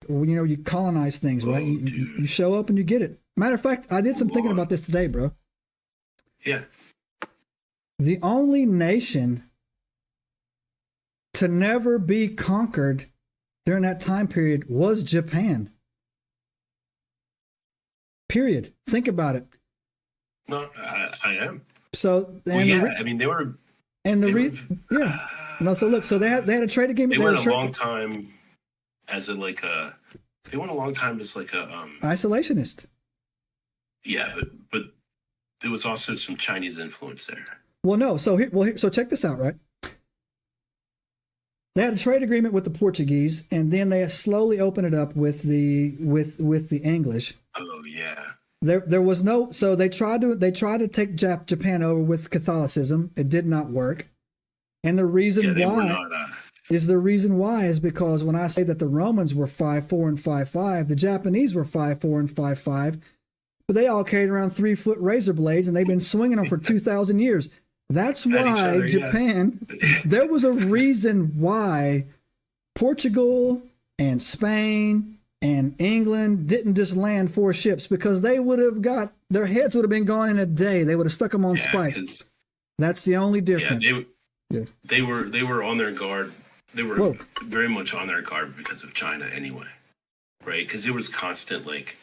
You colonize things, right? Oh, You dude. show up and you get it. Matter of fact, I did some thinking about this today, bro. Yeah. The only nation to never be conquered during that time period was Japan. Period. Think about it. No, I am. So Well, and the yeah. re- I mean, they were and the they were re- yeah. No, so look, so they had a trade agreement. they They had went a a trade long time as a like a they went a long time as like a isolationist. yeah, but there was also some Chinese influence there. Well, no. So check this out, right? They had a trade agreement with the Portuguese, and then they slowly opened it up with the English. Oh yeah. There was no, so they tried to take Japan over with Catholicism. It did not work, and Yeah, they were not the reason why is because when I say that the Romans were 5'4" and 5'5", the Japanese were 5'4" and 5'5", but they all carried around 3-foot razor blades, and they've been swinging them for 2,000 years. That's at each why other, yeah. Japan. There was a reason why Portugal and Spain and England didn't just land 4 ships, because they would have got their heads would have been gone in a day. They would have stuck them on Yeah, spikes. That's the only yeah, difference. Yeah. they were on their guard. They were Whoa. very much on their guard because of China anyway, right? Because there was constant like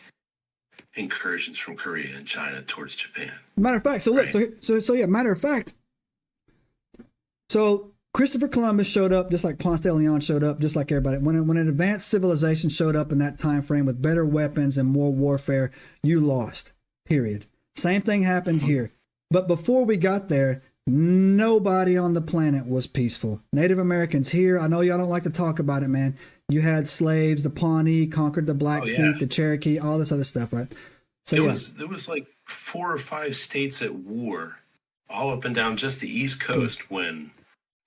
incursions from Korea and China towards Japan. Matter of fact, so look, Right. so yeah. Matter of fact, so Christopher Columbus showed up just like Ponce de Leon showed up, just like everybody. When an advanced civilization showed up in that time frame with better weapons and more warfare, you lost. Period. Same thing happened here. But before we got there, nobody on the planet was peaceful. Native Americans here, I know y'all don't like to talk about it, man. You had slaves, the Pawnee conquered the Blackfeet, yeah. the Cherokee, all this other stuff, right? So There was like 4 or 5 states at war, all up and down just the East Coast when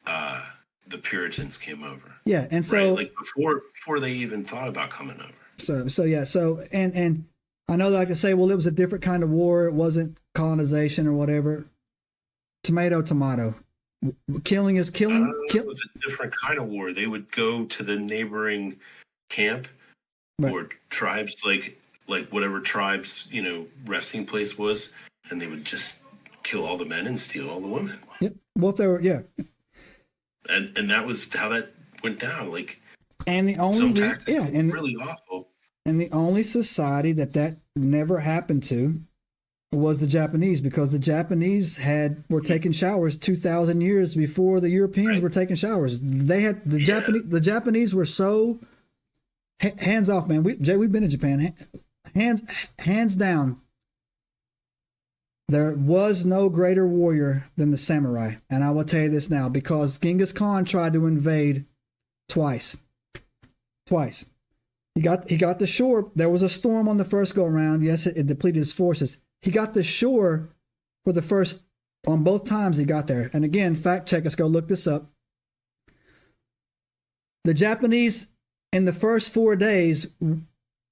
the Puritans came over. yeah, and so Right, like before they even thought about coming over. so I know they like to say, well, it was a different kind of war. It wasn't colonization or whatever. Tomato, tomato. Killing is killing. It was a different kind of war. They would go to the neighboring camp Right. or tribes, like whatever tribes resting place was, and they would just kill all the men and steal all the women. Yep. Well, if they were, yeah. And that was how that went down. Like And the some only, tactics yeah, were really awful. and the only society that never happened to was the Japanese, because the Japanese were taking showers 2,000 years before the Europeans Right. were taking showers. They had the Yeah. Japanese were so hands off, man. We've been to Japan. Hands down. There was no greater warrior than the samurai, and I will tell you this now, because Genghis Khan tried to invade twice. Twice. He got the shore. There was a storm on the first go around. Yes, it depleted his forces. He got the shore for the first on both times he got there. And again, fact check us. Go look this up. The Japanese in the first 4 days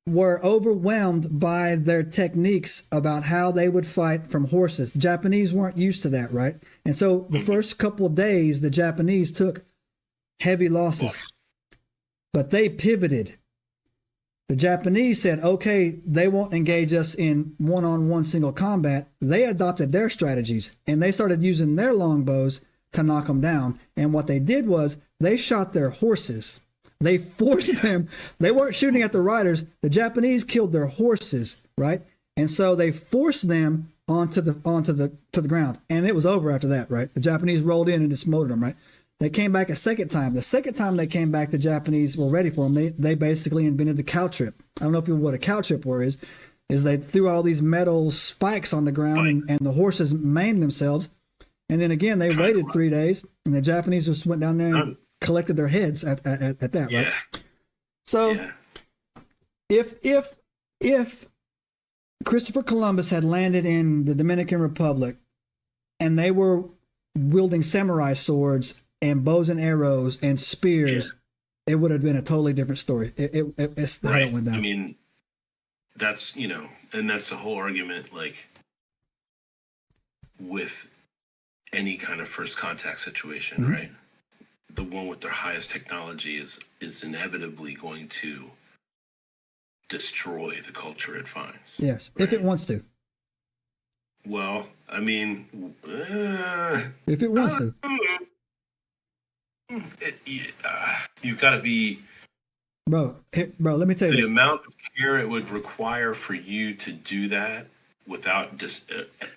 were overwhelmed by their techniques about how they would fight from horses. The Japanese weren't used to that, right? And so the first couple of days, the Japanese took heavy losses, but they pivoted. The Japanese said, okay, they won't engage us in one-on-one single combat. They adopted their strategies, and they started using their longbows to knock them down. And what they did was they shot their horses. They forced them. They weren't shooting at the riders. The Japanese killed their horses, right? And so they forced them onto the ground. And it was over after that, right? The Japanese rolled in and just mowed them, right? They came back a second time. The second time they came back, the Japanese were ready for them. They basically invented the cow trip. I don't know if you know what a cow trip is they threw all these metal spikes on the ground, and the horses maimed themselves. And then again, they waited 3 days, and the Japanese just went down there and collected their heads at that, Yeah. right? So Yeah. if Christopher Columbus had landed in the Dominican Republic and they were wielding samurai swords and bows and arrows and spears, it would have been a totally different story. It's how it went down. I mean, that's and that's the whole argument. Like with any kind of first contact situation, Mhm. right? The one with the highest technology is inevitably going to destroy the culture it finds. Yes, right? if it wants to. Well, I mean, If it wants to. You've got to be. Bro, let me tell you The this. amount of care it would require for you to do that without at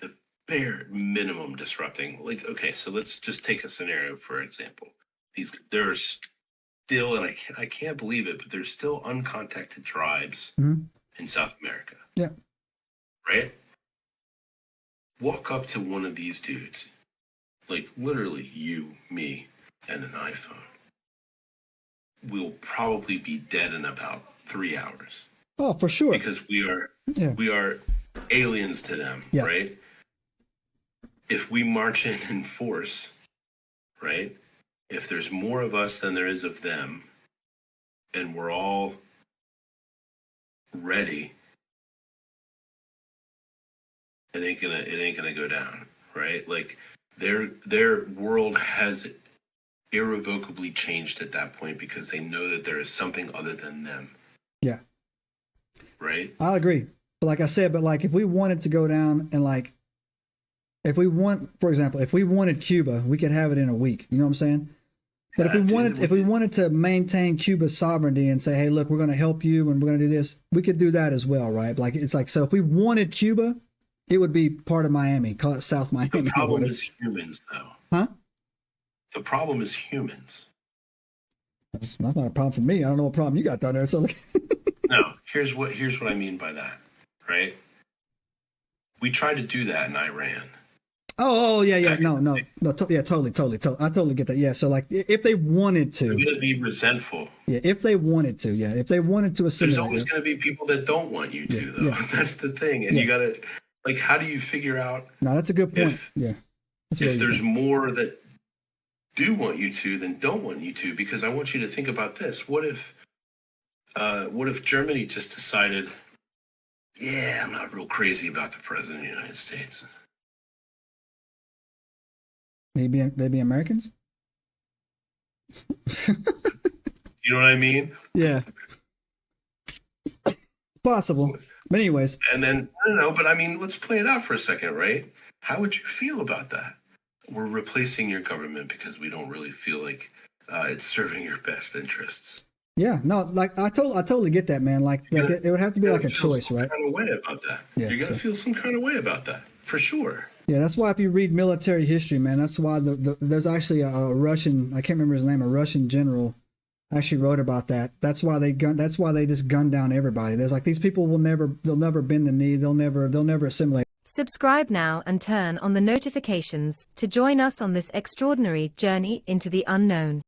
the bare minimum disrupting. Like, okay, so let's just take a scenario for example. There's still, and I can't believe it, but there's still uncontacted tribes in South America. Yeah. Right? Walk up to one of these dudes, like literally you, me, and an iPhone. We'll probably be dead in about 3 hours. Oh, for sure. Because we are aliens to them, right? If we march in force, right? If there's more of us than there is of them, and we're all ready, it ain't gonna go down, right? Like their world has irrevocably changed at that point because they know that there is something other than them. Yeah. Right? I agree. But like I said, if we wanted to go down and for example, if we wanted Cuba, we could have it in a week. You know what I'm saying? But if we wanted to maintain Cuba's sovereignty and say, hey, look, we're going to help you and we're going to do this, we could do that as well, right? So if we wanted Cuba, it would be part of Miami, call it South Miami. The problem is humans, though. Huh? The problem is humans. That's not a problem for me. I don't know what problem you got down there. So no, here's what I mean by that, right? We tried to do that in Iran. Oh yeah. No. Totally. I totally get that. Yeah. So if they wanted to, they're going to be resentful. Yeah. If they wanted to, if they wanted to assimilate. There's always going to be people that don't want you to, though. Yeah. That's the thing, and you got to how do you figure out? No, that's a good point. If there's more that do want you to than don't want you to, because I want you to think about this. What if Germany just decided, I'm not real crazy about the president of the United States. Maybe they'd be Americans? You know what I mean? Yeah. Possible. But anyways. And then, I don't know, but I mean, let's play it out for a second, right? How would you feel about that? We're replacing your government because we don't really feel like it's serving your best interests. Yeah, no, I totally get that, man. It would have to be like a choice, right? Kind of way about that. Yeah, you're gonna feel some kind of way about that, for sure. Yeah, that's why if you read military history, man, that's why there's actually a Russian, I can't remember his name, a Russian general actually wrote about that. That's why they just gun down everybody. There's these people they'll never bend the knee, they'll never assimilate. Subscribe now and turn on the notifications to join us on this extraordinary journey into the unknown.